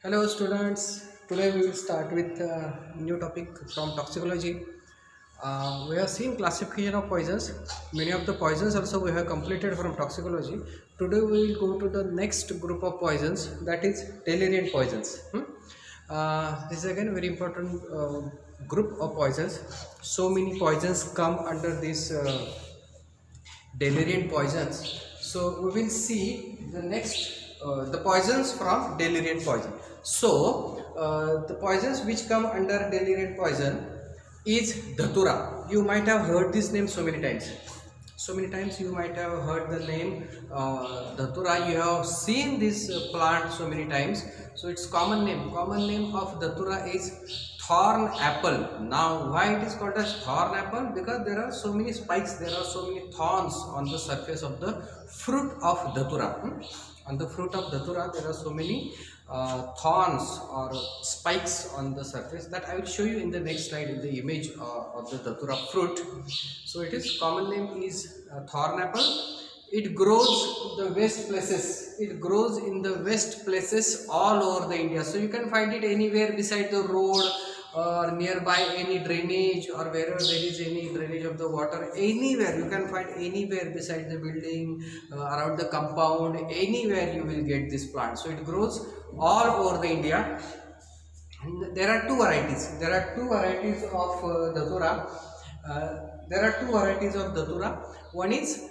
Hello students, today we will start with a new topic from toxicology. We have seen classification of poisons. Many of the poisons also we have completed from toxicology. Today we will go to the next group of poisons, that is Deliriant poisons. This is again very important group of poisons. So many poisons come under this Deliriant poisons. So we will see the next the poisons from Deliriant poison. So the poisons which come under Deliriant poison is Dhatura. You might have heard this name so many times. So many times you might have heard the name Dhatura. You have seen this plant so many times. So its common name. Common name of Dhatura is thorn apple. Now why it is called as thorn apple? Because there are so many spikes, there are so many thorns on the surface of the fruit of Dhatura. On the fruit of Dhatura there are so many thorns or spikes on the surface that I will show you in the next slide in the image of the Dhatura fruit. So it is common name is thorn apple. It grows the west places. It grows in the west places all over the India. So you can find it anywhere beside the road or nearby any drainage or wherever there is any drainage of the water. Anywhere you can find, anywhere beside the building, around the compound, anywhere you will get this plant. So it grows all over the India. And there are two varieties. There are two varieties of Dhatura. One is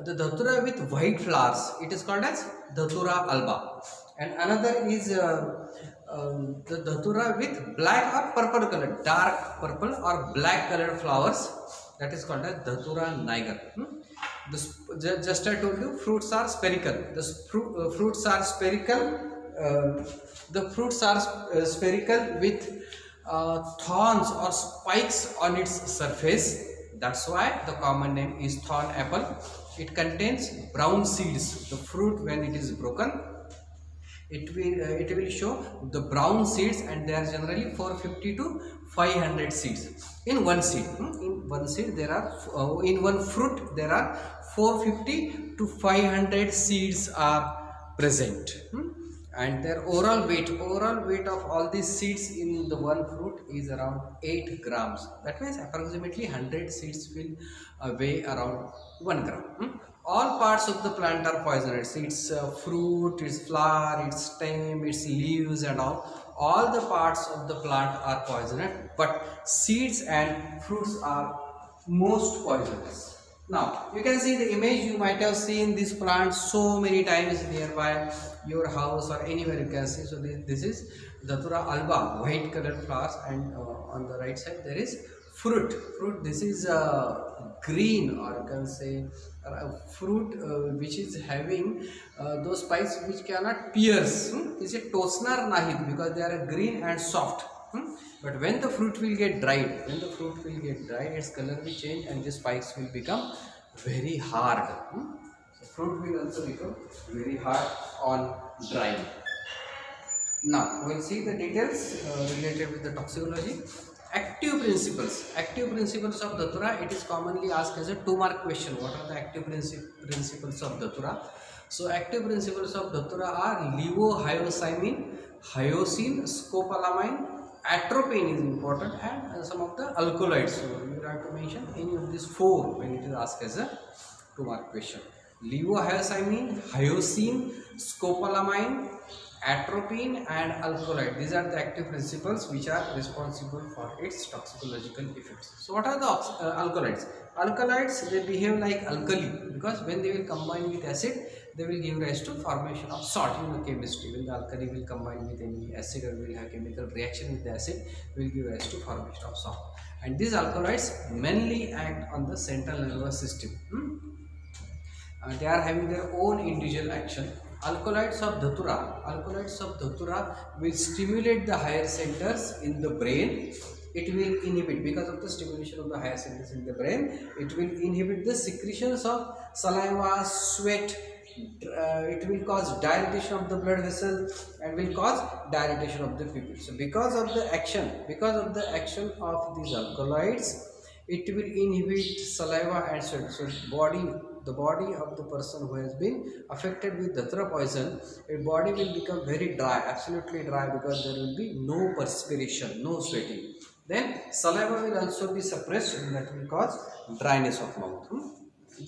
the Dhatura with white flowers. It is called as Dhatura alba. And another is the Dhatura with black or purple color, dark purple or black colored flowers. That is called as Dhatura niger. Just I told you, fruits are spherical. The fruits are spherical. Spherical with thorns or spikes on its surface. That's why the common name is thorn apple. It contains brown seeds. The fruit, when it is broken, it will show the brown seeds, and they are generally 450 to 500 seeds in one seed. In one seed there are in one fruit there are 450 to 500 seeds are present. And their overall weight of all these seeds in the one fruit is around 8 grams. That means approximately 100 seeds will weigh around 1 gram. All parts of the plant are poisonous. Its fruit, its flower, its stem, its leaves and all the parts of the plant are poisonous, but seeds and fruits are most poisonous. Now you can see the image. You might have seen this plant so many times nearby your house or anywhere you can see. So this is Dhatura alba, white colored flowers, and on the right side there is fruit. This is green, or you can say fruit which is having those spikes which cannot pierce. Is it tosnar nahit, because they are green and soft. But when the fruit will get dried, its color will change and the spikes will become very hard. So fruit will also become very hard on drying. Now we will see the details related with the toxicology. Active principles of Dhatura. It is commonly asked as a 2-mark question. What are the active principles of Dhatura? So active principles of Dhatura are levohyoscyamin, hyoscine, scopolamine, atropine is important, and some of the alkaloids. So you have to mention any of these 4 when it is asked as a 2-mark question. Levohyoscyamin, hyoscine, scopolamine, atropine and alkaloid. These are the active principles which are responsible for its toxicological effects. So what are the alkaloids? Alkaloids, they behave like alkali, because when they will combine with acid, they will give rise to formation of salt in the chemistry. When the alkali will combine with any acid or will have chemical reaction with the acid, will give rise to formation of salt. And these alkaloids mainly act on the central nervous system. They are having their own individual action. Alkaloids of Dhatura will stimulate the higher centers in the brain. It will inhibit, because of the stimulation of the higher centers in the brain, it will inhibit the secretions of saliva, sweat. It will cause dilatation of the blood vessel and will cause dilatation of the pupil. So because of the action of these alkaloids, it will inhibit saliva and sweat. So the body of the person who has been affected with datura poison, his body will become very dry, absolutely dry, because there will be no perspiration, no sweating. Then saliva will also be suppressed, and that will cause dryness of mouth.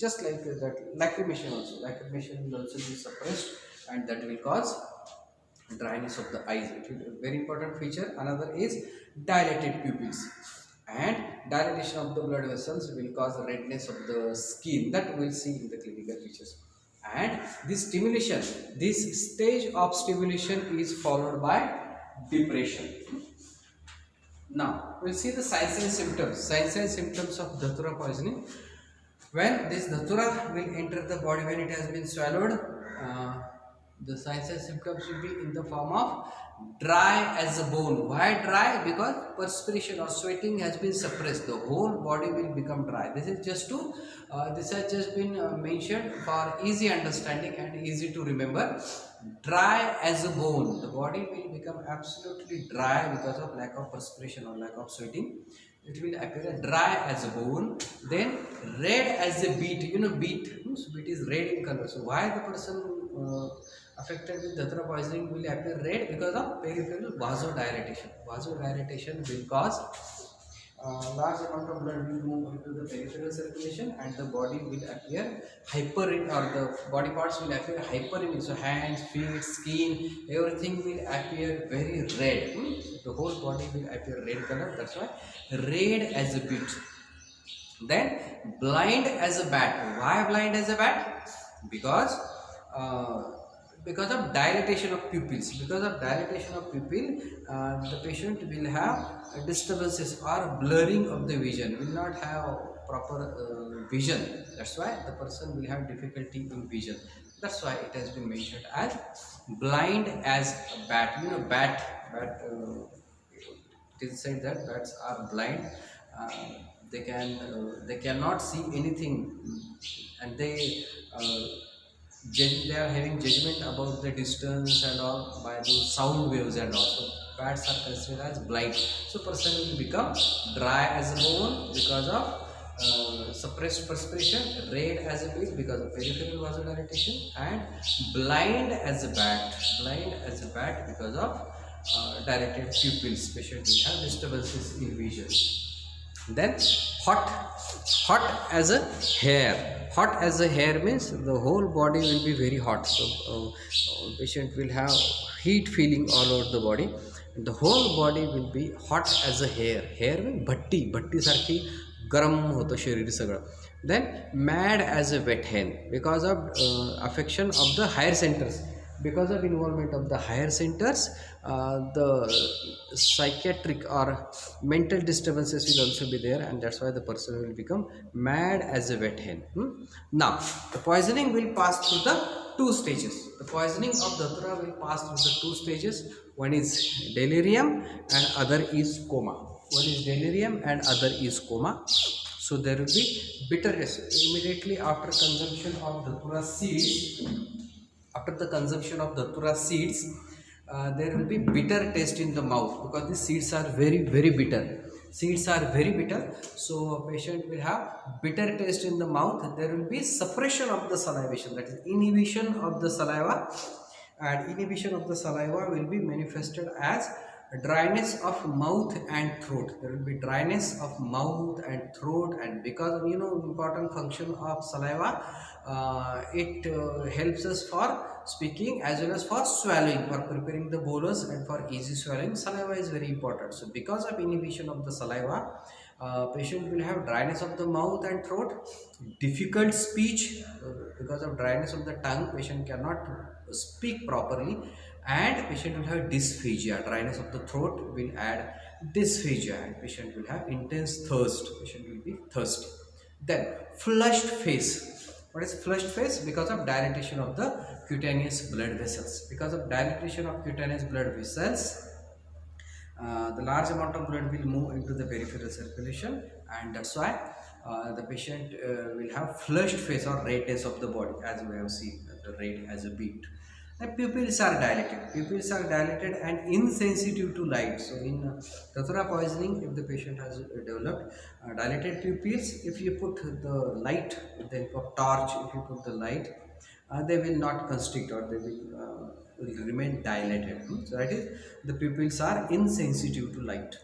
Just like that, lacrimation also. Lacrimation will also be suppressed, and that will cause dryness of the eyes. It will, very important feature. Another is dilated pupils, and dilatation of the blood vessels will cause redness of the skin. That we will see in the clinical features. And this stimulation, this stage of stimulation is followed by depression. Now we'll see the signs and symptoms. Signs and symptoms of datura poisoning. When this datura will enter the body, when it has been swallowed, the signs and symptoms will be in the form of dry as a bone. Why dry? Because perspiration or sweating has been suppressed. The whole body will become dry. This is just to this has just been mentioned for easy understanding and easy to remember. Dry as a bone. The body will become absolutely dry because of lack of perspiration or lack of sweating. It will appear dry as a bone. Then red as a beet. You know beet. So beet is red in color. So why the person affected with datura poisoning will appear red? Because of peripheral vasodilatation. Vasodilatation will cause large amount of blood will move into the peripheral circulation, and the body will appear hyperemic, or the body parts will appear hyperemic. So hands, feet, skin, everything will appear very red. The whole body will appear red color. That's why red as a beet. Then blind as a bat. Why blind as a bat? Because of dilatation of pupils. Because of dilatation of pupil, the patient will have disturbances or blurring of the vision, will not have proper vision. That's why the person will have difficulty in vision. That's why it has been mentioned as blind as a bat. You know bat, it is said that bats are blind. They cannot see anything, and they are having judgment about the distance and all by those sound waves and all. So bats are considered as blind. So person will become dry as a bone because of suppressed perspiration, red as a beet because of peripheral vasodilatation, and blind as a bat. Blind as a bat because of dilated pupils. Patient will have disturbances in vision. Then hot as a hair. Hot as a hair means the whole body will be very hot. So patient will have heat feeling all over the body. The whole body will be hot as a hair. Hair means भट्टी सारखी गरम होतं शरीर सगळं. Then mad as a wet hen because of affection of the higher centers. Because of involvement of the higher centers, the psychiatric or mental disturbances will also be there, and that's why the person will become mad as a wet hen. Now the poisoning will pass through the two stages. The poisoning of datura will pass through the two stages. One is delirium and other is coma. One is delirium and other is coma. So there will be bitterness immediately after consumption of datura seeds. After the consumption of datura seeds, there will be bitter taste in the mouth because the seeds are very bitter. Seeds are very bitter, so a patient will have bitter taste in the mouth. There will be suppression of the salivation, that is inhibition of the saliva, and inhibition of the saliva will be manifested as dryness of mouth and throat. There will be dryness of mouth and throat, and because of important function of saliva, it helps us for speaking as well as for swallowing, for preparing the bolus and for easy swallowing. Saliva is very important. So because of inhibition of the saliva, patient will have dryness of the mouth and throat, difficult speech because of dryness of the tongue. Patient cannot speak properly, and patient will have dysphagia. Dryness of the throat will add dysphagia, and patient will have intense thirst. Patient will be thirsty. Then flushed face. What is flushed face? Because of dilatation of the cutaneous blood vessels. Because of dilatation of cutaneous blood vessels, the large amount of blood will move into the peripheral circulation, and that's why the patient will have flushed face or redness of the body, as we have seen, the red as a beet. The pupils are dilated. Pupils are dilated and insensitive to light. So in Datura poisoning, if the patient has developed dilated pupils, if you put the light, then of torch, if you put the light, they will not constrict, or they will remain dilated. So that is, the pupils are insensitive to light.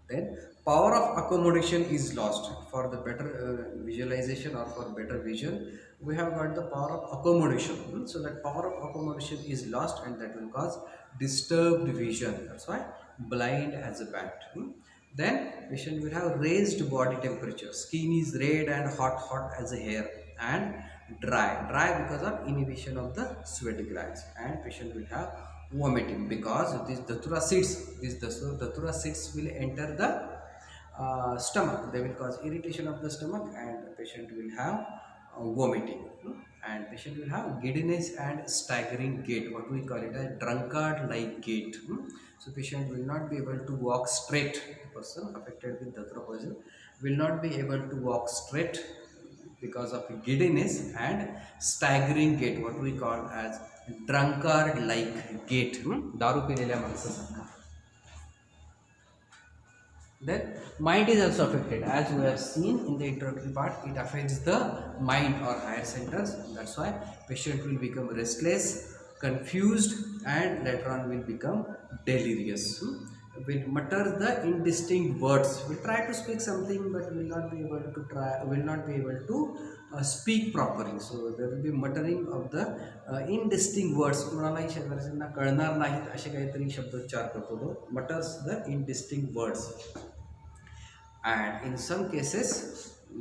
Then power of accommodation is lost. For the better visualization or for better vision, we have got the power of accommodation. So that power of accommodation is lost, and that will cause disturbed vision. That's why blind as a bat. Then patient will have raised body temperature. Skin is red and hot as a hair, and dry because of inhibition of the sweat glands, and patient will have vomiting because these datura seeds will enter the stomach. They will cause irritation of the stomach, and patient will have vomiting. And patient will have giddiness and staggering gait, what we call it a drunkard like gait. So patient will not be able to walk straight. The person affected with datura poison will not be able to walk straight because of giddiness and staggering gait, what we call as drunkard like gait. दारू पिलेल्या माणसासारखा. Then mind is also affected, as we have seen in the introductory part. It affects the mind or higher centers. That's why patient will become restless, confused, and later on will become delirious. Will mutter the indistinct words. Will try to speak something, but will not be able to speak properly. So there will be muttering of the indistinct words. कोणालाही शेजारच्यांना कळणार नाहीत असे काहीतरी शब्दोच्चार करतो तो. Mutters the indistinct words. And in some cases,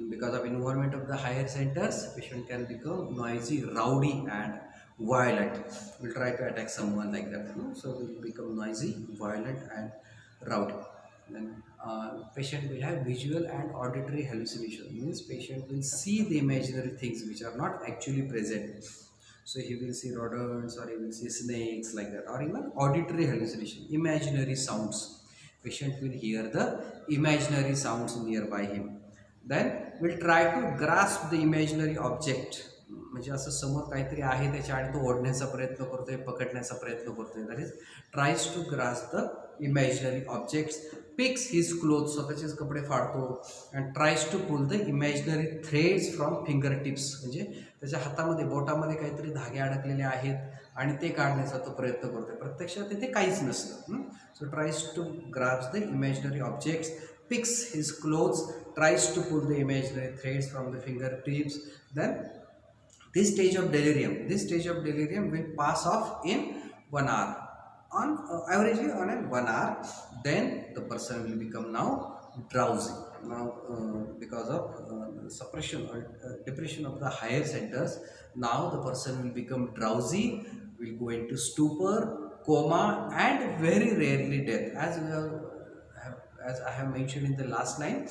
because of involvement of the higher centers, patient can become noisy, rowdy, and violent. Will try to attack someone like that. So will become noisy, violent, and rowdy. Then patient will have visual and auditory hallucination. Means patient will see the imaginary things which are not actually present. So he will see rodents, or he will see snakes like that, or even auditory hallucination, imaginary sounds. Patient will hear the imaginary sounds nearby him. Then will try to grasp the imaginary object. म्हणजे असं समोर काहीतरी आहे त्याच्या आणि तो ओढण्याचा प्रयत्न करतोय, पकडण्याचा प्रयत्न करतोय. That is tries to grasp the imaginary objects. Picks his cloth, स्वतःचेच कपडे फाडतो. And tries to pull the imaginary threads from finger tips. म्हणजे त्याच्या हातामध्ये, बोटामध्ये काहीतरी धागे अडकलेले आहेत आणि ते काढण्याचा तो प्रयत्न करतोय. प्रत्यक्षात तिथे काहीच नसतं. So tries to grasp the imaginary objects, picks his clothes, tries to pull the imaginary threads from the finger tips. Then this stage of delirium will pass off in 1 hour, on averagely on a 1 hour. Then the person will become now drowsy. Now because of suppression or depression of the higher centers, now the person will become drowsy, will go into stupor, coma, and very rarely death. As I have mentioned in the last line,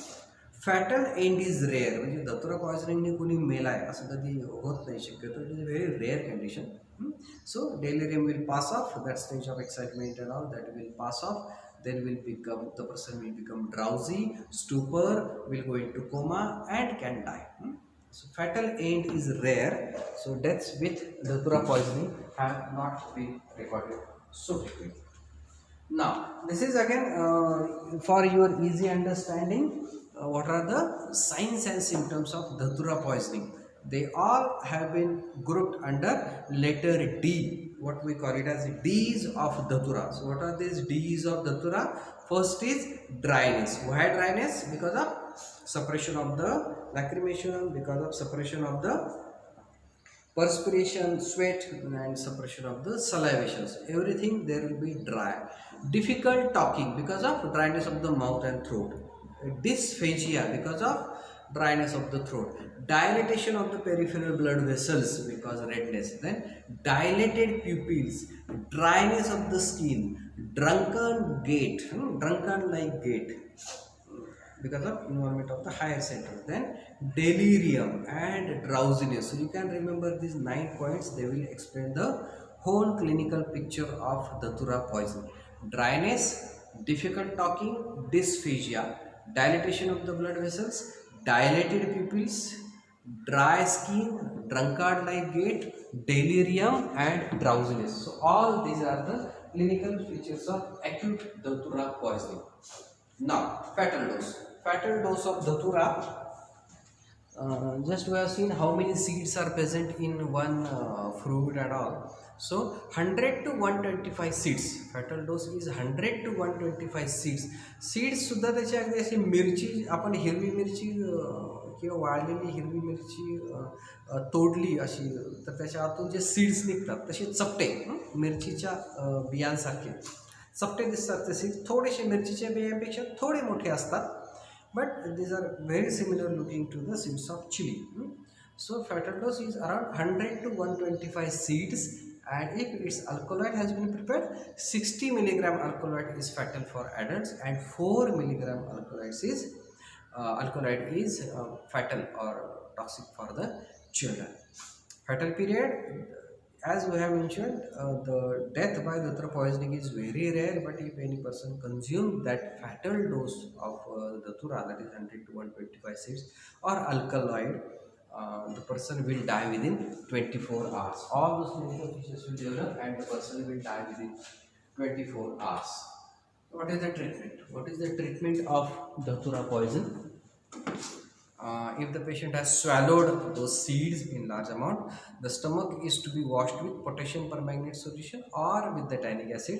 fatal and is rare. म्हणजे दत्तुरा पॉयझनिंगने कोणी मेला आहे असं कधी होत नाही शक्यतो. It is a very rare condition. So delirium will pass off, that stage of excitement and all that will pass off. Then the person will become drowsy, stupor, will go into coma, and can die. So fatal end is rare. So deaths with datura poisoning have not been recorded so frequently. Now this is again for your easy understanding. What are the signs and symptoms of datura poisoning? They all have been grouped under letter D. What we call it as D's of datura. So what are these D's of datura? First is dryness. Why dryness? Because of suppression of the lacrimation, because of suppression of the perspiration, sweat, and suppression of the salivation. So everything there will be dry. Difficult talking because of dryness of the mouth and throat. Dysphagia because of dryness of the throat. Dilatation of the peripheral blood vessels because redness. Then dilated pupils, dryness of the skin, drunken gait, drunken like gait because of involvement of the higher center. Then delirium and drowsiness. So you can remember these 9 points. They will explain the whole clinical picture of datura poison. Dryness, difficult talking, dysphagia, dilatation of the blood vessels, dilated pupils, dry skin, drunkard-like gait, delirium, and drowsiness. So all these are the clinical features of acute datura poisoning. Now, fatal dose. Fatal dose of datura. Just we have seen how many seeds are present in one fruit and all. So 100 to 125 seeds. Fatal dose is 100 to 125 seeds. Seeds सुद्धा त्याची अगदी अशी मिरची, आपण हिरवी मिरची किंवा वाळलेली हिरवी मिरची तोडली अशी तर त्याच्या आतून जे सीड्स निघतात तसे चपटे मिरचीच्या बियांसारखे चपटे दिसतात. ते सीड्स थोडेसे मिरचीच्या बियांपेक्षा थोडे मोठे असतात, but these are very similar looking to the seeds of chili. So fatal dose is around 100 to 125 seeds, and if its alkaloid has been prepared, 60 milligram alkaloid is fatal for adults and 4 milligram alkaloid is fatal or toxic for the children. Fatal period, as we have mentioned, the death by datura poisoning is very rare, but if any person consumes that fatal dose of datura, that is 100 to 125 seeds or alkaloid, the person will die within 24 hours. All those clinical features will develop and the person will die within 24 hours. What is the treatment? What is the treatment of datura poison? If the patient has swallowed those seeds in large amount, the stomach is to be washed with potassium permanganate solution or with the tannic acid.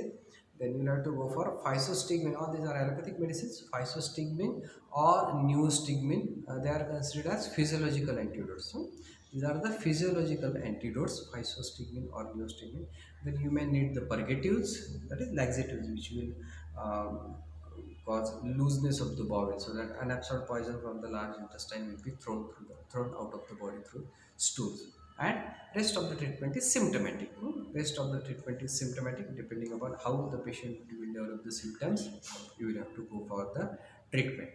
Then you have to go for physostigmine. All these are allopathic medicines. Physostigmine or neostigmine, they are considered as physiological antidotes. So these are the physiological antidotes, physostigmine or neostigmine. Then you may need the purgatives, that is laxatives, which will cause looseness of the bowel, so that unabsorbed poison from the large intestine will be thrown out of the body through stools. And rest of the treatment is symptomatic. Rest of the treatment is symptomatic. Depending upon how the patient will develop the symptoms, you will have to go for the treatment.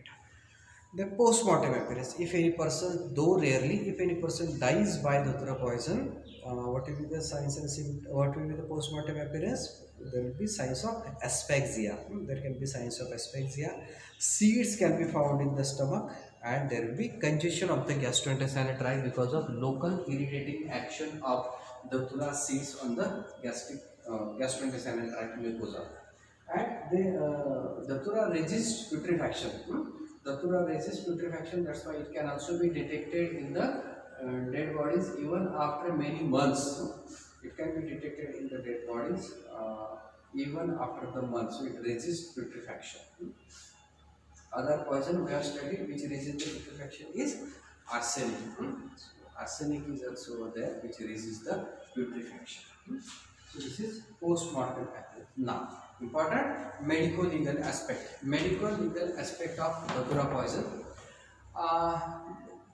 The post-mortem appearance. If any person, though rarely, if any person dies by datura poison, what will be the signs and what will be the post-mortem appearance? There will be signs of asphyxia. There can be signs of asphyxia. Seeds can be found in the stomach, and there will be congestion of the gastrointestinal tract because of local irritating action of datura seeds on the gastrointestinal tract mucosa. And the datura resists putrefaction. Datura resists putrefaction. That's why it can also be detected in the dead bodies even after many months. It can be detected in the dead bodies even after the months. So it resists putrefaction. Other poison we have studied which resists the putrefaction is arsenic. So arsenic is also there which resists the putrefaction. So this is post-mortem approach. Now, important medico-legal aspect. Medico-legal aspect of datura poison.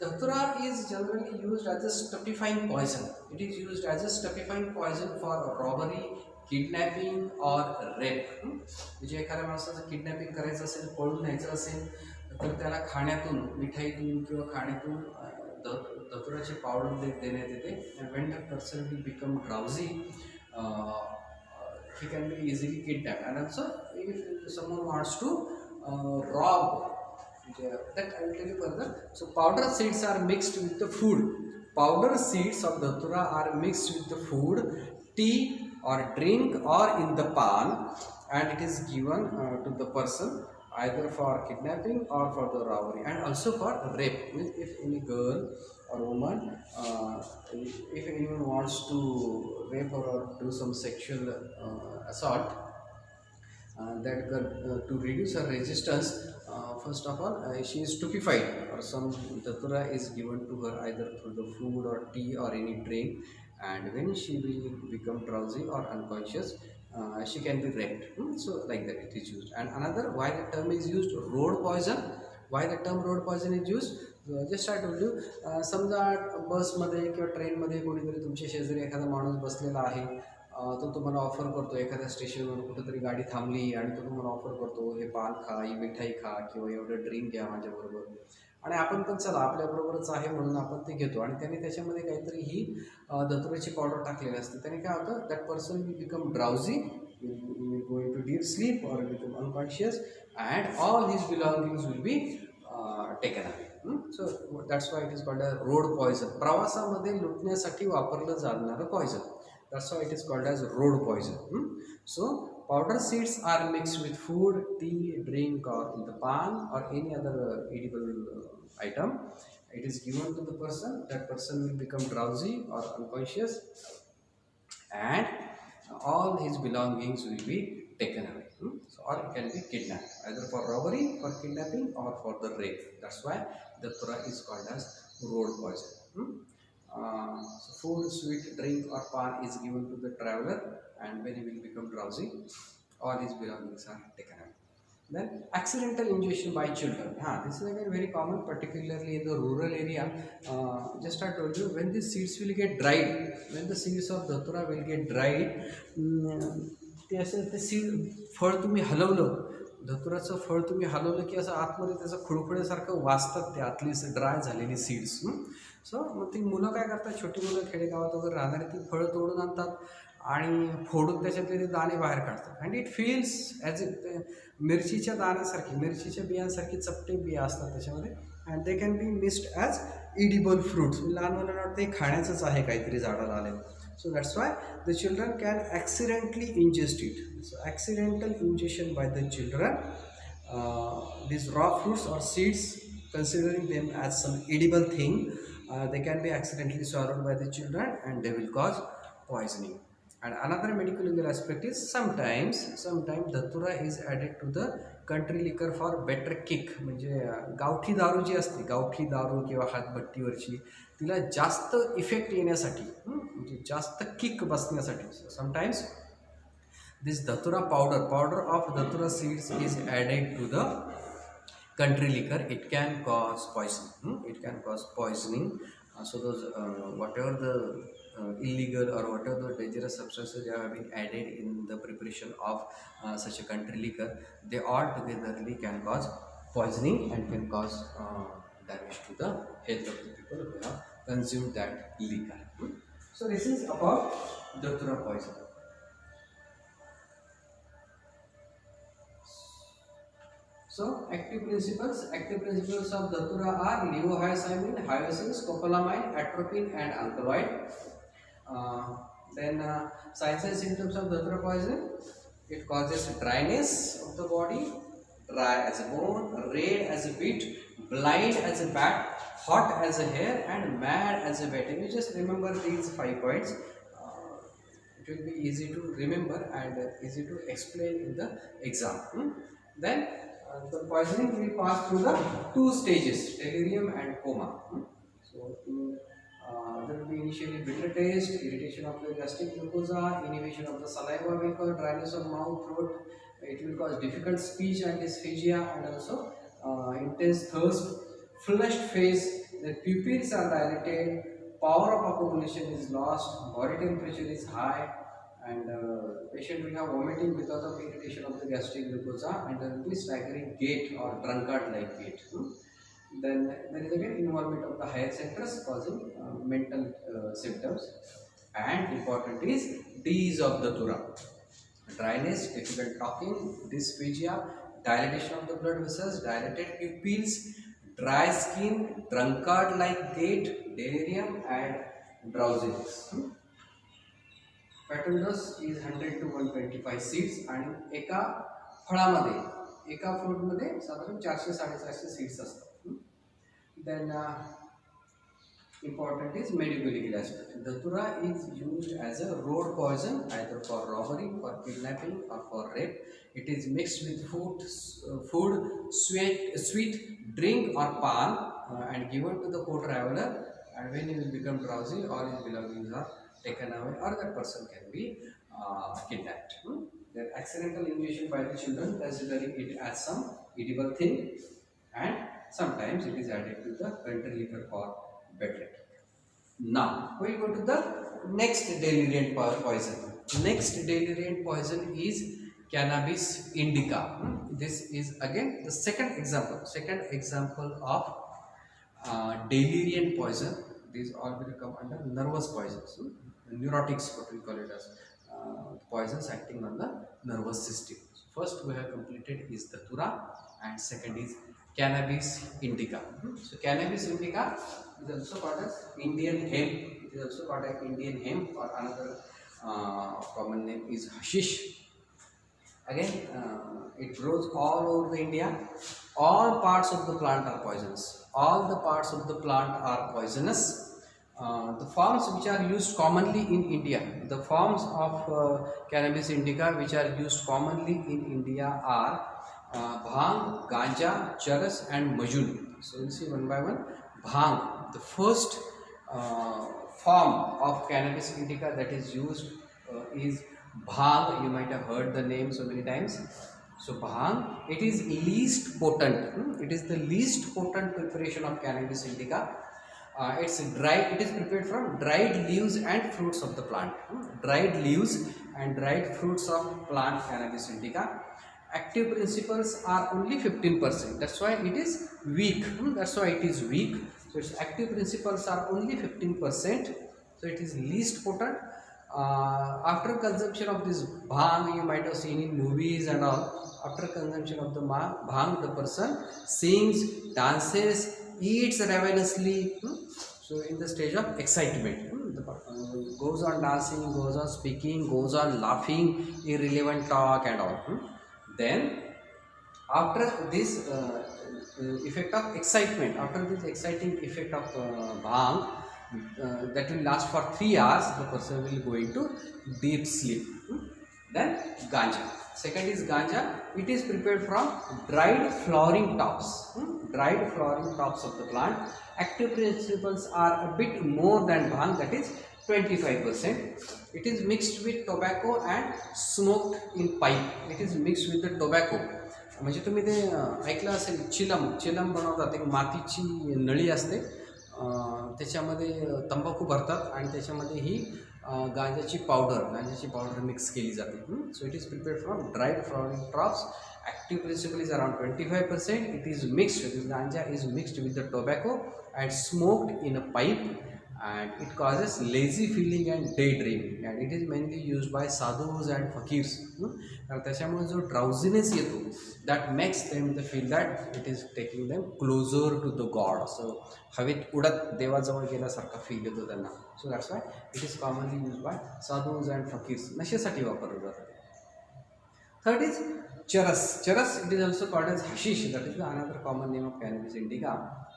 Datura is generally used as a stupefying poison. It is used as a stupefying poison for robbery, kidnapping or rape. म्हणजे एखाद्या माणसाचं kidnapping करायचं असेल, पळून न्यायचं असेल तर त्याला खाण्यातून, मिठाईतून किंवा खाण्यातून दतुराची पावडर देण्यात येते. And when the person will become drowsy, he can be easily kidnapped. And also if someone wants to rob, that I will tell you further. So powder seeds are mixed with the food. Powder seeds of datura are mixed with the food, tea or drink or in the palm, and it is given to the person either for kidnapping or for the robbery, and also for rape. If any girl or woman, if anyone wants to rape or do some sexual assault, that girl, to reduce her resistance, first of all she is stupefied, or some datura is given to her either through the food or tea or any drink, and when she will become drowsy or unconscious, she can be raped. So like that it is used. And another, why the term is used, road poison. Why the term road poison is used? Just I told you, समजा बसमध्ये किंवा ट्रेनमध्ये कोणीतरी तुमच्या शेजारी एखादा माणूस बसलेला आहे, तो तुम्हाला ऑफर करतो, एखाद्या स्टेशनवर कुठेतरी गाडी थांबली आणि तो तुम्हाला ऑफर करतो, हे पान खा, ही मिठाई खा किंवा एवढं ड्रिंक घ्या माझ्याबरोबर, आणि आपण पण चला आपल्याबरोबरच आहे म्हणून आपण ते घेतो, आणि त्याने त्याच्यामध्ये काहीतरी ही दतुराची पावडर टाकलेली असते. त्याने काय होतं, that person will become drowsy, will go into deep sleep और become unconscious, and all his belongings will be taken away. So that's why it is called a road poison. प्रवासामध्ये लुटण्यासाठी वापरलं जाणारं poison. That's why it is called as road poison. So powder seeds are mixed with food, tea, drink, or in the pan or any other edible item. It is given to the person. That person will become drowsy or unconscious, and all his belongings will be taken away. So, or it can be kidnapped either for robbery, for kidnapping, or for the rape. That's why the Datura is called as road poison. So food, sweet, drink, or pan is given to the traveler, and when he will become drowsy, all his belongings are taken away. Then accidental ingestion by children. This is again very common, particularly in the rural area. Just I told you, when the seeds will get dried, when the seeds of Datura will get dried, ते असं ते seed फळ तुम्ही हलवलं, धतुराचं फळ तुम्ही हलवलं की असं आतमध्ये त्याचं खुळखुळ्यासारखं वाजतात ते आतली ड्राय झालेली सीड्स. सो मग ती मुलं काय करतात, छोटी मुलं खेडेगावात वगैरे राहणारी ती फळं तोडून आणतात आणि फोडून त्याच्यातले ते दाणे बाहेर काढतात. अँड इट फील्स ॲज ए मिरचीच्या दाण्यासारखी, मिरचीच्या बियांसारखी चपटे बिया असतात त्याच्यामध्ये. And they can be missed as edible fruits. लहान मुलांना वाटतं हे खाण्याचंच आहे काहीतरी झाडाला आले. So that's why the children can accidentally ingest it. So accidental ingestion by the children, these raw fruits or seeds, considering them as some edible thing, they can be accidentally swallowed by the children and they will cause poisoning. And another medical legal aspect is sometimes Datura is added to the country liquor for better kick. म्हणजे गावठी दारू जी असते, गावठी दारू किंवा हातभट्टीवरची, तिला जास्त effect येण्यासाठी, म्हणजे जास्त किक बसण्यासाठी sometimes this Datura powder of Datura seeds is added to the country liquor. It can cause poison. It can cause poisoning. So those whatever the illegal or whatever the dangerous substances that have been added in the preparation of such a country liquor, they all togetherly can cause poisoning and can cause damage to the health of the people who have consumed that liquor. So this is about Datura poison. So active principles of Datura are levohyoscyamin, hyoscine, scopolamine, atropine, and alkaloid. Then signs and symptoms of Datura poison: it causes dryness of the body, dry as a bone, red as a beet, blind as a bat, hot as a hare, and mad as a bat. You just remember these 5 points. It will be easy to remember and easy to explain in the exam. Then the poisoning will pass through the 2 stages, delirium and coma. So there will be initially bitter taste, irritation of the gastric mucosa, inhibition of the saliva will cause dryness of mouth, throat. It will cause difficult speech and dysphagia, and also intense thirst, flushed face, the pupils are dilated, power of accumulation is lost, body temperature is high, and patient will have vomiting because of irritation of the gastric mucosa, and there will be staggering gait or drunkard-like gait. Then there is again involvement of the higher centers causing mental symptoms. And important is D's of the Datura: dryness, difficult talking, dysphagia, dilatation of the blood vessels, dilated pupils, dry skin, drunkard-like gait, delirium, and drowsiness. Pattern dose is 100 to 125 seeds, आणि एका फळामध्ये, एका फ्रूटमध्ये साधारण 400-450 seeds असतात. Then important is medical legal aspect. Datura is used as a road poison either for robbery, for kidnapping, or for rape. It is mixed with food, sweet drink, or pan, and given to the co-traveler, and when he will become drowsy, all his belongings are taken away, or that person can be kidnapped. Then accidental ingestion by the children, considering it as some edible thing, and sometimes it is added to the country liquor for better. Now we will go to the next deliriant poison. Next deliriant poison is cannabis indica. This is again the second example of deliriant poison. These all will come under nervous poisons, neurotics, what we call it as poisons acting on the nervous system. So first we have completed is Datura, and second is cannabis indica. So cannabis indica is also called as Indian hemp. It is also called as Indian hemp, or another common name is hashish. Again, it grows all over the India. All parts of the plant are poisonous. All the parts of the plant are poisonous. The forms which are used commonly in India, the forms of cannabis indica which are used commonly in India are bhang, ganja, charas, and majun. So we'll see one by one. Bhang, the first form of cannabis indica that is used is bhang. You might have heard the name so many times. So bhang, it is least potent. It is the least potent preparation of cannabis indica. It's dry. It is prepared from dried leaves and fruits of the plant. Dried leaves and dried fruits of plant cannabis indica. Active principles are only 15%. That's why it is weak. That's why it is weak. So its active principles are only 15%. So it is least potent. After consumption of this bhang, you might have seen in movies and all. After consumption of the bhang, the person sings, dances, eats ravenously. So in the stage of excitement, the person goes on dancing, goes on speaking, goes on laughing, irrelevant talk and all. Then after this effect of excitement, after this exciting effect of bhang, that will last for 3 hours, the person will go into deep sleep. Then ganja. Second is ganja. It is prepared from dried flowering tops. Dried flowering tops of the plant. Active principles are a bit more than bhang, that is 25%. It is mixed with tobacco and smoked in pipe. It is mixed with the tobacco. म्हणजे तुम्ही ते ऐकलं असेल, चिलम बनवतात. एक मातीची नळी असते, त्याच्यामध्ये तंबाखू भरतात आणि त्याच्यामध्ये ही गांजाची पावडर मिक्स केली जाते. So it is prepared from dried flowering drops. Active principle is around 25%. It is mixed. This ganja is mixed with the tobacco and smoked in a pipe, and it causes lazy feeling and daydreaming, and it is mainly used by sadhus and fakirs. कारण त्याच्यामुळे जो drowsiness येतो, that makes them feel that it is taking them closer to the God. So हवेत उडत देवाजवळ गेल्यासारखा feel येतो त्यांना. So that's why it is commonly used by sadhus and fakirs. नशेसाठी वापरलं जातं. Third is charas. Charas, it is also called as hashish. That is another common name of cannabis indica.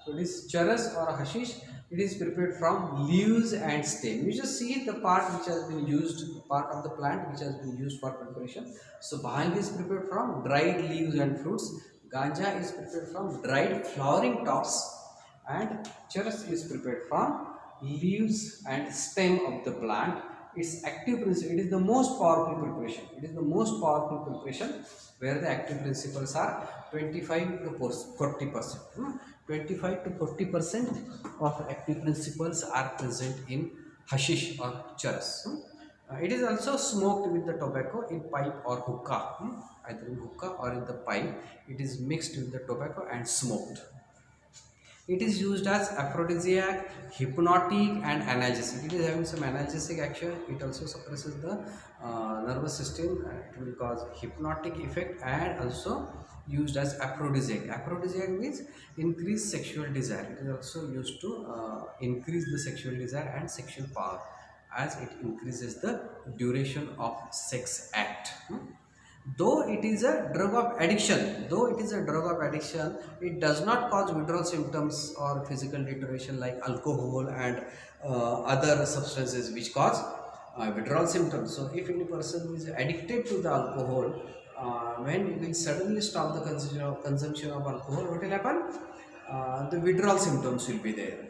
So this charas or hashish, it is prepared from leaves and stem. You just see the part which has been used, part of the plant which has been used for preparation. So bhang is prepared from dried leaves and fruits. Ganja is prepared from dried flowering tops, and charas is prepared from leaves and stem of the plant. Its active principle, it is the most powerful preparation. It is the most powerful preparation where the active principles are 25 to 40%. 25 to 40% of active principles are present in hashish or charas. It is also smoked with the tobacco in pipe or hookah. Either in hookah or in the pipe, it is mixed with the tobacco and smoked. It is used as aphrodisiac, hypnotic, and analgesic. It is having some analgesic action. It also suppresses the nervous system. It will cause hypnotic effect, and also used as aphrodisiac. Aphrodisiac means increase sexual desire. It is also used to increase the sexual desire and sexual power, as it increases the duration of sex act. Though it is a drug of addiction, it does not cause withdrawal symptoms or physical deterioration like alcohol and other substances which cause withdrawal symptoms. So if any person is addicted to the alcohol, when he will suddenly stop the consumption of alcohol, what will happen? The withdrawal symptoms will be there.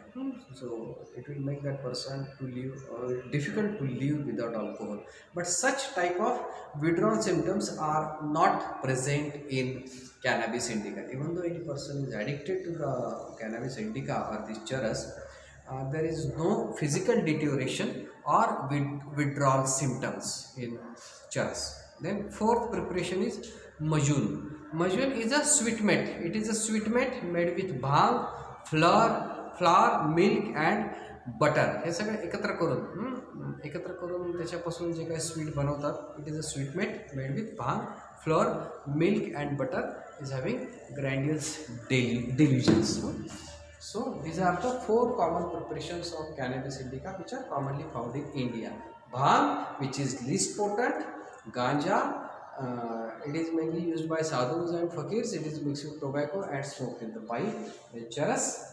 So it will make that person to live difficult to live without alcohol. But such type of withdrawal symptoms are not present in cannabis indica. Even though any person is addicted to the cannabis indica or this charas, there is no physical deterioration or withdrawal symptoms in charas. Then fourth preparation is majun. Majun is a sweetmeat. It is a sweetmeat made with bhang, flour, milk and butter. हे सगळं एकत्र करून त्याच्यापासून जे काही sweet बनवतात, it is a sweetmeat made with bhang, flour, milk and butter is having grandiose delusions. So these are the 4 common preparations of cannabis indica which are commonly found in India. Bhang, which is least potent. Ganja, it is mainly used by sadhus and fakirs. It is mixed with tobacco and smoked in the pipe. The charas,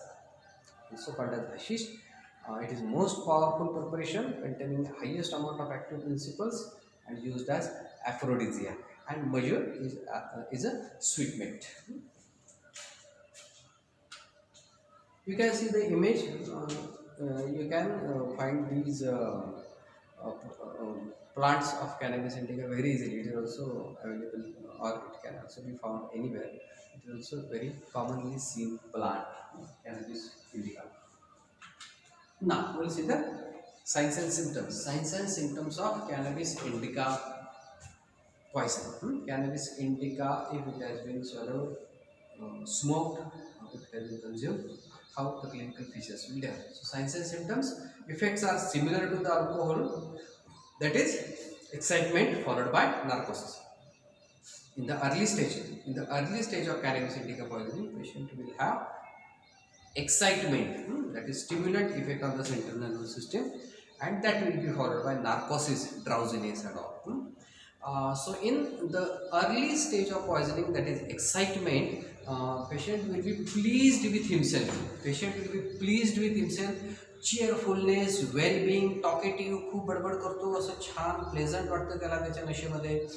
also called as hashish. It is most powerful preparation containing highest amount of active principles and used as aphrodisiac. And major is a sweetmeat. You can see the image. You can find these plants of cannabis indica very easily. It is also available, or it can also be found anywhere. It is also very commonly seen plant, cannabis indica. Now we will see the signs and symptoms. Signs and symptoms of cannabis indica poison. Cannabis indica, if it has been swallowed, smoked, if it has been consumed, how the clinical features will differ. So signs and symptoms, effects are similar to the alcohol, that is excitement followed by narcosis. In the early stage of cannabis indica poisoning, patient will have excitement, that is stimulant effect on the central nervous system, and that will be followed by narcosis, drowsiness and all. So in the early stage of poisoning, that is excitement, patient will be pleased with himself. Cheerfulness, well-being, talkative, खूप बडबड करतो, असं छान pleasant वाटतं त्याला त्याच्या नशेमध्ये.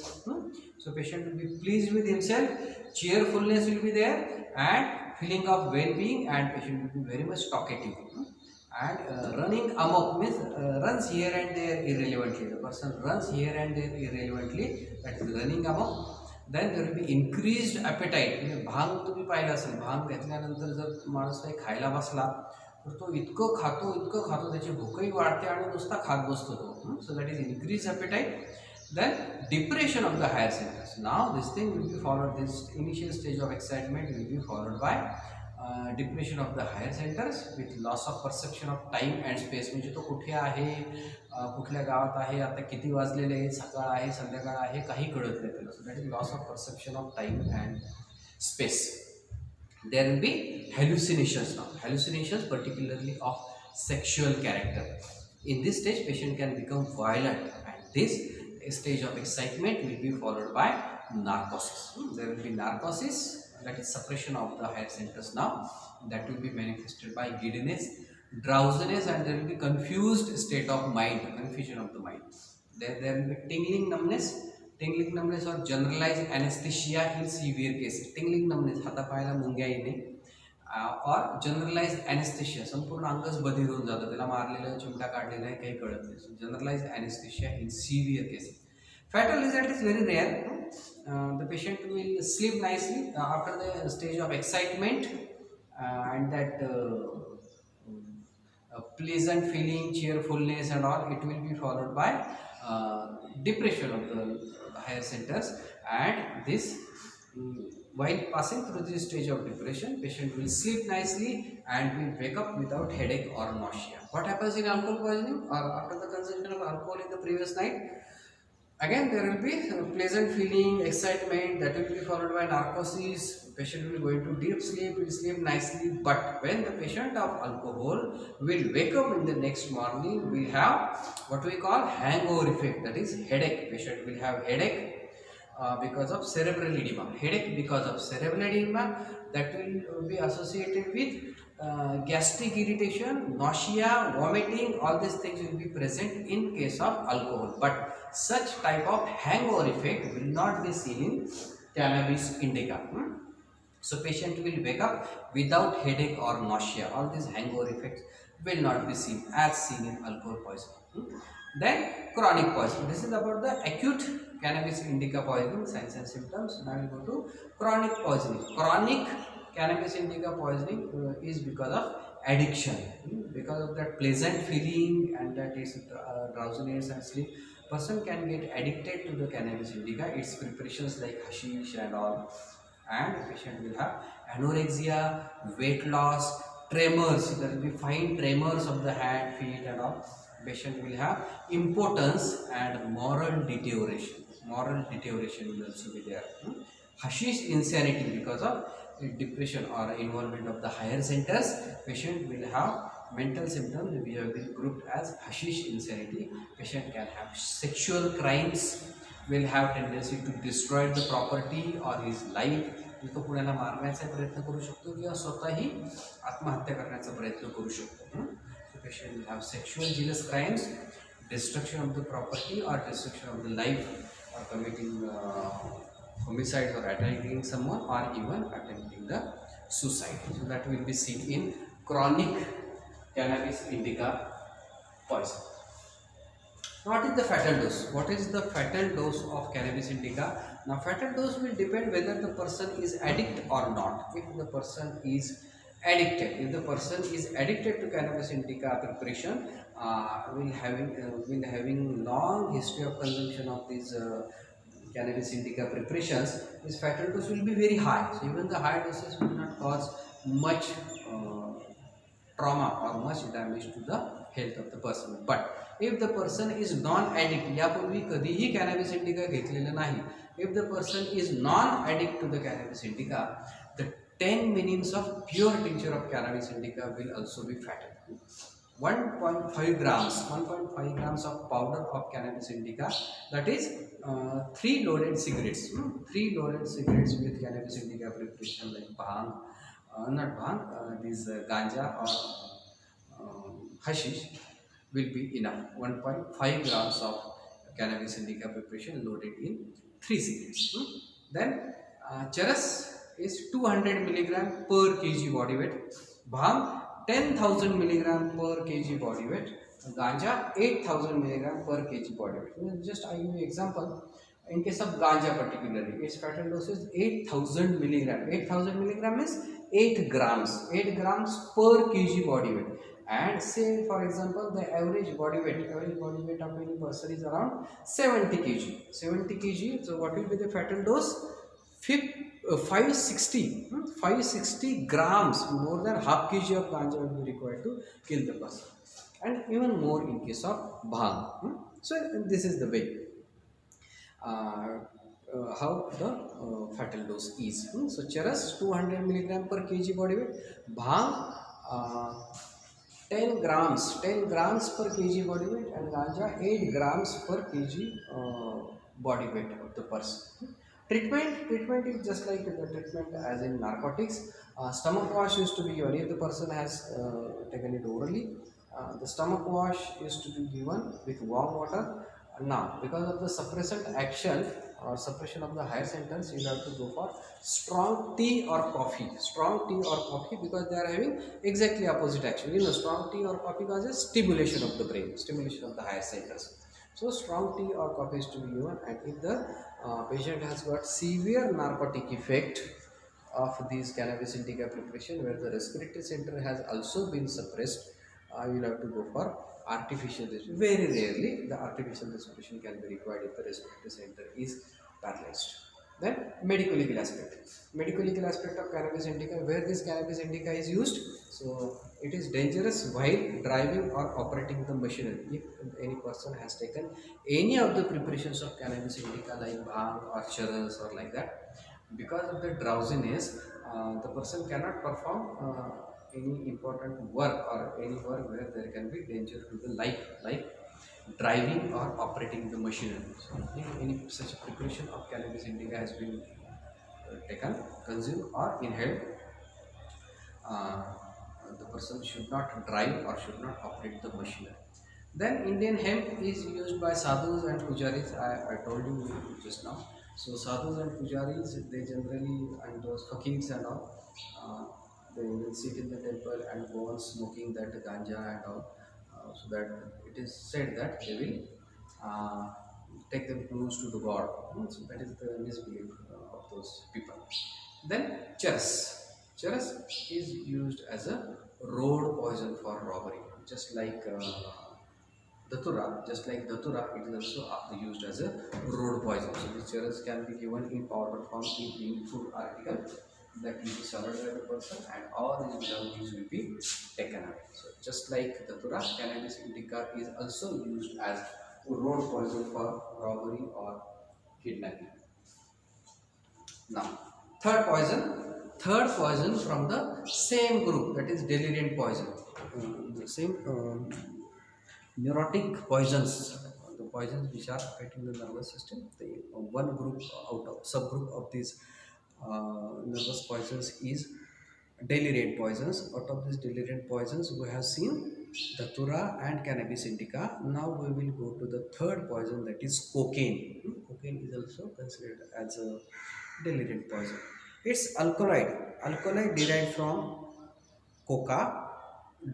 So patient will be pleased with himself, cheerfulness will be there, and feeling of well-being, and patient will be very much talkative. And running amok means runs here and there irrelevantly. The person runs here and there irrelevantly, that is running amok. Then there will be increased appetite. म्हणजे भांग तुम्ही पाहिलं असेल, भांग घेतल्यानंतर जर माणूस काही खायला बसला तर तो इतकं खातो त्याची भूकही वाढते आणि नुसता खात बसतो तो. So that is increase appetite. Then depression of the higher centers. Now this thing will be followed, this initial stage of excitement will be followed by depression of the higher centers with loss of perception of time and space. म्हणजे तो कुठे आहे, कुठल्या गावात आहे, आता किती वाजलेले आहे, सकाळ आहे, संध्याकाळ आहे, काही कळत नाही त्याला. So that is loss of perception of time and space. There will be hallucinations now. Hallucinations particularly of sexual character. In this stage, patient can become violent, and this stage of excitement will be followed by narcosis. There will be narcosis, that is suppression of the higher centers now. That will be manifested by giddiness, drowsiness, and there will be confused state of mind, confusion of the mind. There will be tingling numbness or generalized anesthesia in severe cases. Tingling numbness, हातापायाला मुंग्या येणे, और generalised anaesthesia, संपूर्ण अंगच बधीर होऊन जातं, त्याला मारलेलं चिमटा काढलेला आहे, काही कळत नाही. So generalised anaesthesia in severe cases. Fatal result is very rare. The patient will sleep nicely after the stage of excitement, and that pleasant feeling, cheerfulness and all, it will be followed by depression of the higher centers. And this, while passing through this stage of depression, patient will sleep nicely and will wake up without headache or nausea. What happens in alcohol poisoning or after the consumption of alcohol in the previous night? Again, there will be pleasant feeling, excitement, that will be followed by narcosis. Patient will go into deep sleep, will sleep nicely. But when the patient of alcohol will wake up in the next morning, will have what we call hangover effect, that is headache. Patient will have headache because of cerebral edema. Headache because of cerebral edema, that will be associated with gastric irritation, nausea, vomiting. All these things will be present in case of alcohol. But such type of hangover effect will not be seen in cannabis indica. So patient will wake up without headache or nausea. All these hangover effects will not be seen as seen in alcohol poisoning. Then chronic poisoning. This is about the acute cannabis indica poisoning, signs and symptoms. Now we go to chronic poisoning. Chronic cannabis indica poisoning is because of addiction, because of that pleasant feeling and that is drowsiness and sleep. Person can get addicted to the cannabis indica, its preparations like hashish and all, and the patient will have anorexia, weight loss, tremors. There will be fine tremors of the hand, feet and all. Patient will have impotence and moral deterioration. moral deterioration will also be there. Hashish insanity, because of depression or involvement of the higher centers, patient will have mental symptoms which have been grouped as hashish insanity. Patient can have sexual crimes, will have tendency to destroy the property or his life. तो कुणाला मारण्याचा प्रयत्न करू शकतो किंवा स्वतःही आत्महत्या करण्याचा प्रयत्न करू शकतो. So patient will have sexual jealous crimes, destruction of the property or destruction of the life, or committing homicide or attacking someone, or even attempting the suicide. So that will be seen in chronic cannabis indica poison. What is the fatal dose? What is the fatal dose of cannabis indica? Now fatal dose will depend whether the person is addict or not. If the person is addicted to cannabis indica preparation, will having long history of consumption of these cannabis indica preparations, his fatal dose will be very high. So even the high doses will not cause much trauma or much damage to the health of the person. But if the person is non-addict, यापूर्वी कधीही cannabis indica घेतलेलं नाही, if the person is non-addict to the cannabis indica, the 10 milligrams of pure tincture of cannabis indica will also be fatal. 1.5 grams of powder of cannabis indica, that is 3 loaded cigarettes. 3 loaded cigarettes with cannabis indica preparation like bhang, not bhang, this ganja or hashish will be enough. 1.5 grams of cannabis indica preparation loaded in 3 cigarettes. Then charas is 200 milligram per kg body weight, bhang 10,000 milligram per kg body weight, ganja 8,000 milligram per kg body weight. Just I give you example. In case of ganja particularly, its fatal dose is 8,000 milligram. 8,000 milligram is 8 grams. 8 grams per kg body weight. And say for example the average body weight of any person is around 70 kg. 70 kg. So what will be the fatal dose? 560 grams, more than half kg of ganja will be required to kill the person, and even more in case of bhang. So this is the way how the fatal dose is. So charas 200 milligram per kg body weight, bhang 10 grams per kg body weight, and ganja 8 grams per kg body weight of the person. Treatment is just like the treatment as in narcotics. Stomach wash used to be given if the person has taken it orally. The stomach wash used to be given with warm water. Now, because of the suppressant action or suppression of the higher centers, you have to go for strong tea or coffee. Strong tea or coffee, because they are having exactly opposite action. You know, strong tea or coffee causes stimulation of the brain, stimulation of the higher centers. So strong tea or coffee is to be given, and if the patient has got severe narcotic effect of these cannabis indica preparation where the respiratory center has also been suppressed, you will have to go for artificial respiration. Very rarely the artificial respiration can be required if the respiratory center is paralyzed. Then medical legal aspect of cannabis indica, where this cannabis indica is used. So it is dangerous while driving or operating the machinery. If any person has taken any of the preparations of cannabis indica like bhang or charas or like that, because of the drowsiness, the person cannot perform any important work or any work where there can be danger to the life, like driving or operating the machinery. So if any such preparation of cannabis indica has been taken, consumed or inhaled, the person should not drive or should not operate the machinery. Then Indian hemp is used by sadhus and pujaris. I told you just now. So sadhus and pujaris, they generally, and those fakirs and all, they will sit in the temple and go on smoking that ganja and all, so that it is said that they will take them close to the god. So that is the misbelief of those people. Then charas is used as a road poison for robbery, just like datura, it is also used as a road poison. So the charas can be given in powder form, in food article, that will be swallowed by the person, and all these belongings will be taken away. So just like datura, cannabis indica is also used as road poison for robbery or kidnapping. Now, third poison from the same group, that is deliriant poison. The same neurotic poisons, the poisons which are affecting the nervous system. The one group out of subgroup of these nervous poisons is deliriant poisons. Out of these deliriant poisons, we have seen datura and cannabis indica. Now we will go to the third poison, that is cocaine. Cocaine is also considered as a deliriant poison. It's alkaloid derived from coca,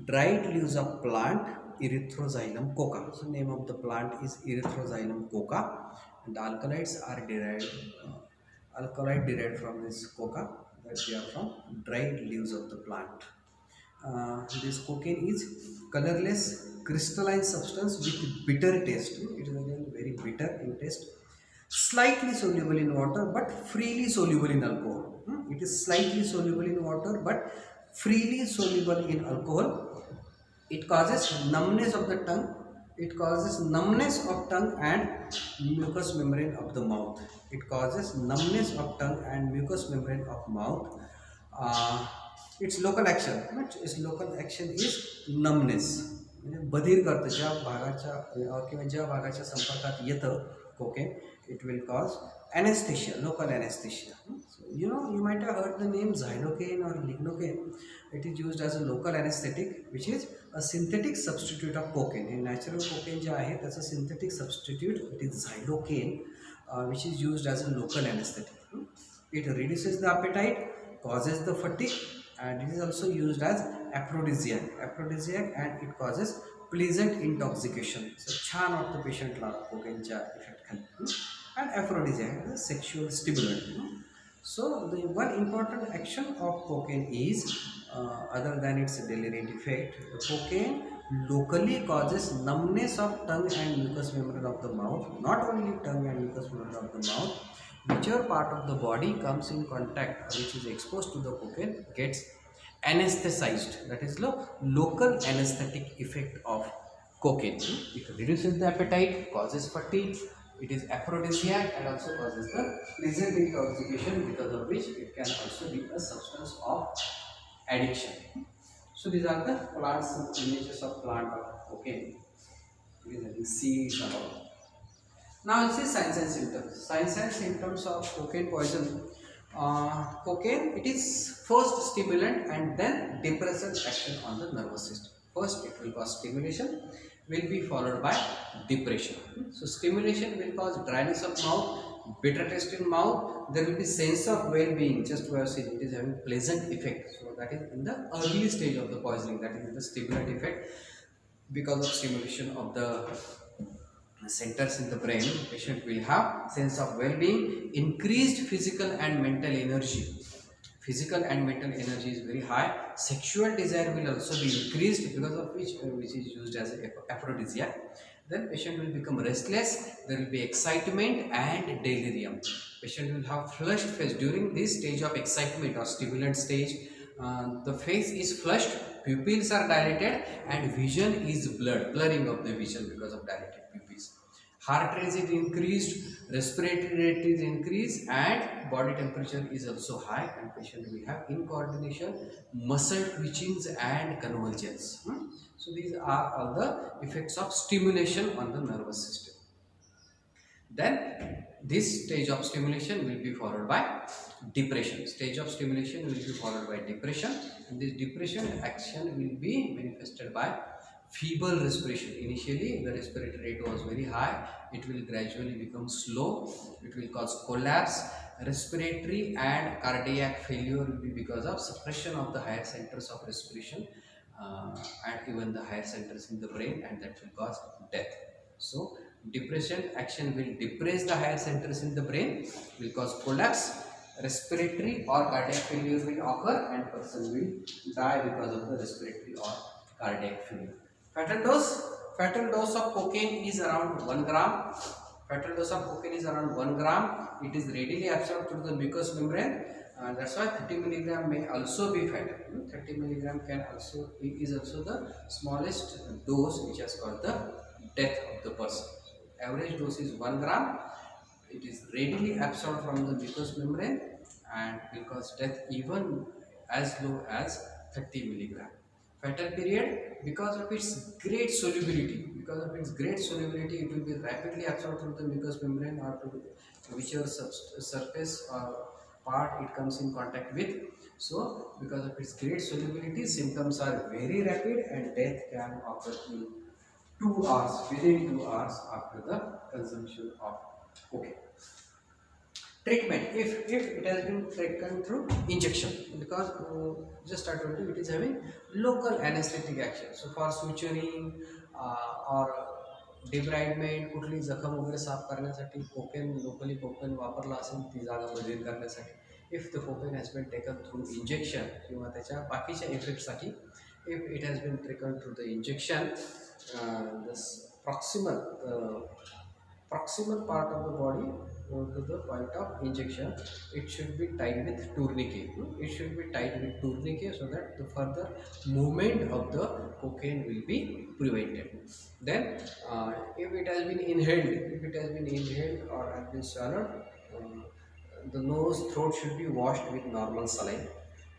dried leaves of plant Erythroxylum coca. So name of the plant is Erythroxylum coca, and the alkaloids are alkaloid derived from this coca, that they are from dried leaves of the plant. This cocaine is colorless crystalline substance with bitter taste. It is again very bitter in taste. Slightly soluble in water but freely soluble in alcohol. It is slightly soluble in water but freely soluble in alcohol. It causes numbness of the tongue. It causes numbness of tongue and mucous membrane of the mouth. It causes numbness of tongue and mucous membrane of mouth. Its local action is numbness. बधीर करतं ज्या भागाच्या किंवा ज्या भागाच्या संपर्कात येतं cocaine, it will cause anesthesia, local anesthesia. So, you might have heard the name xylocaine or lignocaine. It is used as a local anesthetic, which is a synthetic substitute of cocaine. In natural cocaine जे आहे त्याचा synthetic substitute, it is xylocaine, which is used as a local anesthetic. It reduces the appetite, causes the fatigue, and it is also used as aphrodisiac, and it causes pleasant intoxication. So छान वाटतं पेशंटला कोकेनच्या effect खाली. And aphrodisiac is a sexual stimulant. So the one important action of cocaine is, other than its deliriant effect, the cocaine locally causes numbness of tongue and mucous membrane of the mouth. Not only tongue and mucous membrane of the mouth, whichever part of the body comes in contact, which is exposed to the cocaine, gets anesthetized. That is the local anesthetic effect of cocaine. It reduces the appetite, causes fatigue. It is aphrodisiac and also causes the pleasant intoxication, because of which it can also be a substance of addiction. So these are the plants, images of plant of cocaine. These are seeds and all. Now let's see signs and symptoms. Signs and symptoms of cocaine poison. Cocaine, it is first stimulant and then depressant action on the nervous system. First it will cause stimulation, will be followed by depression. So stimulation will cause dryness of mouth, bitter taste in mouth. There will be sense of well-being. Just we have seen, it is having pleasant effect. So that is in the early stage of the poisoning. That is the stimulant effect. Because of stimulation of the centers in the brain, patient will have sense of well-being, increased physical and mental energy. Physical and mental energy is very high. Sexual desire will also be increased, because of which is used as an aphrodisiac. Then patient will become restless. There will be excitement and delirium. Patient will have flushed face during this stage of excitement or stimulant stage. The face is flushed, pupils are dilated, and vision is blurred, blurring of the vision because of dilated pupils. Heart rate is increased, respiratory rate is increased, and body temperature is also high, and patient will have incoordination, muscle twitchings and convulsions. So these are all the effects of stimulation on the nervous system. Then this stage of stimulation will be followed by depression. Stage of stimulation will be followed by depression, and this depression action will be manifested by feeble respiration. Initially the respiratory rate was very high, it will gradually become slow, it will cause collapse. Respiratory and cardiac failure will be because of suppression of the higher centers of respiration and even the higher centers in the brain, and that will cause death. So depression action will depress the higher centers in the brain, will cause collapse, respiratory or cardiac failure will occur, and person will die because of the respiratory or cardiac failure. Fatal dose of cocaine is around 1 gram. Fatal dose of cocaine is around 1 gram. It is readily absorbed through the mucous membrane. That's why 30 milligram may also be fatal. 30 milligram is also the smallest dose which has caused the death of the person. Average dose is 1 gram. it is readily absorbed from the mucous membrane and will cause death even as low as 30 milligram. Fatal period, because of its great solubility, it will be rapidly absorbed from the mucous membrane or to whichever surface or part it comes in contact with. So because of its great solubility, symptoms are very rapid and death can occur in 2 hours, within 2 hours after the consumption of cocaine. Treatment, if it has been taken through injection, because just I told you it is having local anesthetic action. So for suturing or debridement कुठली जखम वगैरे साफ करण्यासाठी cocaine locally cocaine वापरला असेल ती जागा बदल करण्यासाठी if the cocaine has been taken through injection किंवा त्याच्या बाकीच्या इफेक्टसाठी if it has been taken through the injection this proximal part of the body to the point of injection, it should be tied with tourniquet. It should be tied with tourniquet so that the further movement of the cocaine will be prevented. Then if it has been inhaled or has been swallowed, the nose throat should be washed with normal saline.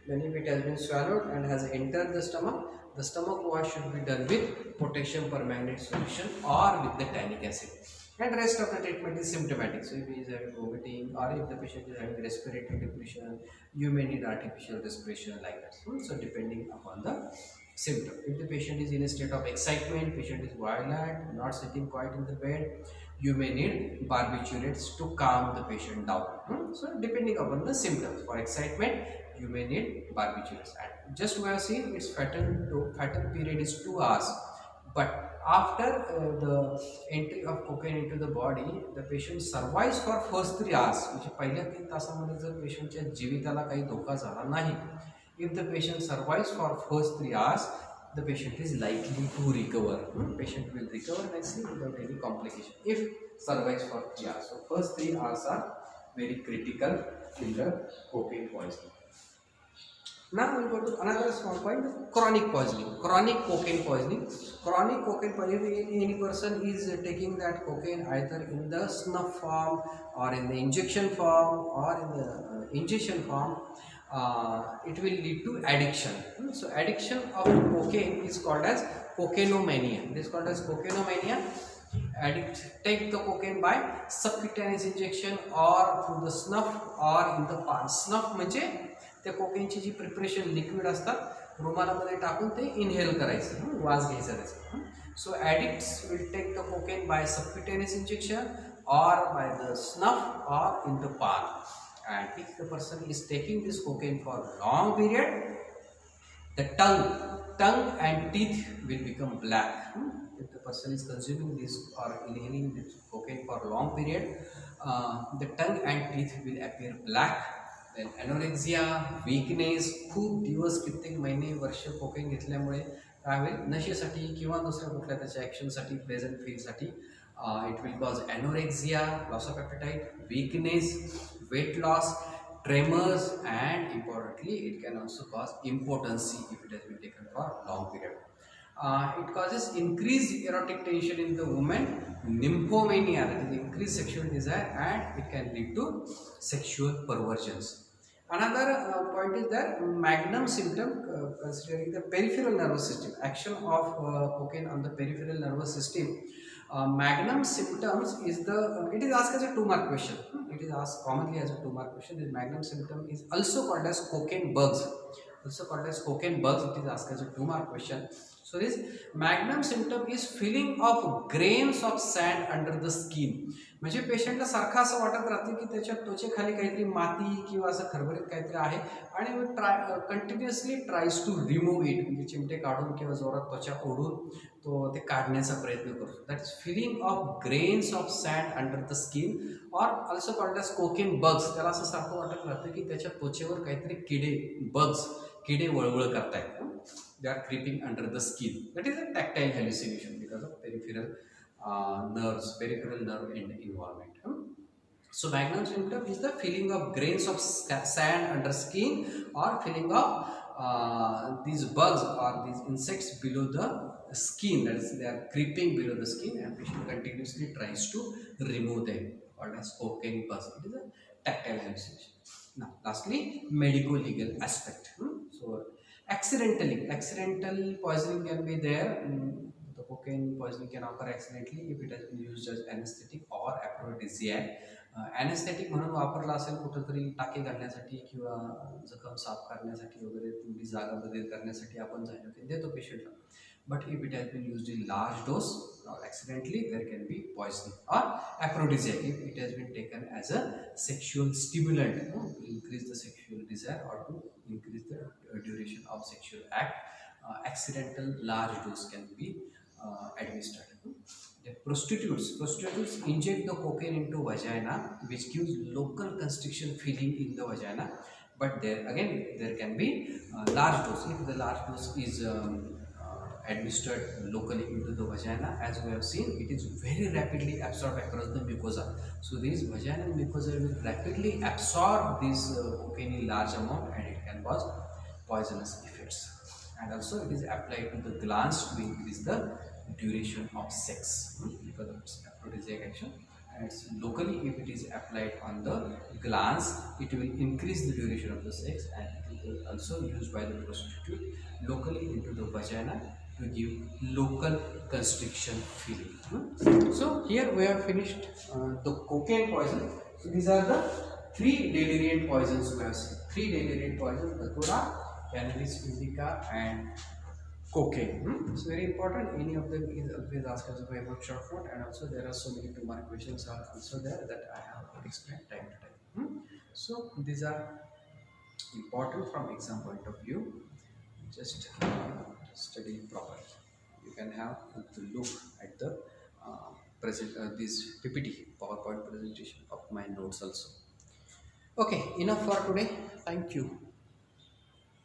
Then if it has been swallowed and has entered the stomach wash should be done with potassium permanganate solution or with the tannic acid. And rest of the treatment is symptomatic. So if he is having vomiting or if the patient is having respiratory depression, you may need artificial respiration like that. So depending upon the symptom. If the patient is in a state of excitement, patient is violent, not sitting quiet in the bed, you may need barbiturates to calm the patient down. So depending upon the symptoms. For excitement, you may need barbiturates. And just we have seen its fatal period is 2 hours. But after the entry of cocaine into the body, the patient survives for first 3 hours. म्हणजे पहिल्या 3 तासामध्ये जर पेशंटच्या जीविताला काही धोका झाला नाही, if the patient survives for first 3 hours, the patient is likely to recover. Patient will recover nicely without any complication if survives for 3 hours. So first 3 hours are very critical in the cocaine poisoning. Now we go to another small point: chronic poisoning, chronic cocaine poisoning. Chronic cocaine poisoning, any person is taking that cocaine either in the snuff form or in the injection form or in the ingestion form, it will lead to addiction. So addiction of cocaine is called as cocainomania. This is called as cocainomania. Addict take the cocaine by subcutaneous injection or through the snuff or in the palm. Snuff म्हणजे त्या कोकेनची जी preparation liquid असतात रुमालामध्ये टाकून ते inhale करायचं, वास घ्यायचा त्याचा. So addicts will take the cocaine by subcutaneous injection or by the snuff or in the palm. And if the person is taking this cocaine for long period, the tongue and teeth will become black. If the person is consuming this or inhaling this cocaine for a long period, the tongue and teeth will appear black. Then anorexia, weakness, खूप दिवस कित्येक महिने वर्ष cocaine घेतल्यामुळे काय होईल, नशेसाठी किंवा दुसऱ्या कुठल्या त्याच्या ॲक्शनसाठी pleasant फीलसाठी it will cause anorexia, loss of appetite, weakness, weight loss, tremors, and importantly it can also cause impotency if it has been taken for a long period. It causes increased erotic tension in the woman, nymphomania, that is increased sexual desire, and it can lead to sexual perversions. Another point is that magnum symptom, considering the peripheral nervous system, action of cocaine on the peripheral nervous system. Magnum symptoms is it is asked as a 2-mark question. It is asked commonly as a 2-mark question. This magnum symptom is also called as cocaine bugs. It is asked as a 2-mark question. So this magnum symptom is feeling of grains of sand under the skin. म्हणजे पेशंटला सारखं असं वाटत राहते की त्याच्या त्वचेखाली काहीतरी माती किंवा असं खरबरीत काहीतरी आहे आणि continuously tries to remove it, म्हणजे चिमटे काढून किंवा जोरात त्वचा ओढून तो ते काढण्याचा प्रयत्न करतो. That is feeling of grains of sand under the skin or also called as cocaine bugs. त्याला असं सारखं वाटत राहतं की त्याच्या त्वचेवर काहीतरी किडे वळवळ करतायत. They are creeping under the skin. That is a tactile hallucination because of peripheral nerve involvement. So magnum symptom is the feeling of grains of sand under skin or feeling of these bugs or these insects below the skin. That is, they are creeping below the skin and patient continuously tries to remove them. called as cocaine buzz. It is a tactile hallucination. Now, lastly, medico-legal aspect. So, accidental poisoning can be there. The cocaine poisoning can occur accidentally if it has been used as anesthetic or aphrodisiac. Anaesthetic म्हणून वापरला असेल कुठंतरी टाके घालण्यासाठी किंवा जखम साफ करण्यासाठी वगैरे तेवढी जागा बदल करण्यासाठी आपण झायलोकेन देतो पेशंटला. But if it has been used in large dose or accidentally, there can be poisoning. Or aphrodisiac, if it has been taken as a sexual stimulant to increase the sexual desire or to increase the duration of sexual act, accidental large dose can be administered. The prostitutes inject the cocaine into vagina, which gives local constriction feeling in the vagina. But there can be large dose. If the large dose is administered locally into the vagina, as we have seen, it is very rapidly absorbed across the mucosa. So these vaginal mucosa will rapidly absorb this cocaine in large amount, and it can cause poisonous effects. And also it is applied to the glands to increase the duration of sex because of its aphrodisiac action. And it's locally, if it is applied on the glands, it will increase the duration of the sex, and it is also used by the prostitute locally into the vagina to give local constriction feeling. So here we have finished the cocaine poison. So these are the 3 deliriant poisons we have seen. 3 deliriant poisons: datura, cannabis indica, and cocaine. It's very important. Any of them is always asked as a paper short note, and also there are so many 2-mark questions are also there that I have explained time to time. So these are important from exam point of view. Just study properly. You can have to look at the this PPT PowerPoint presentation of my notes also. Okay, enough for today. Thank you.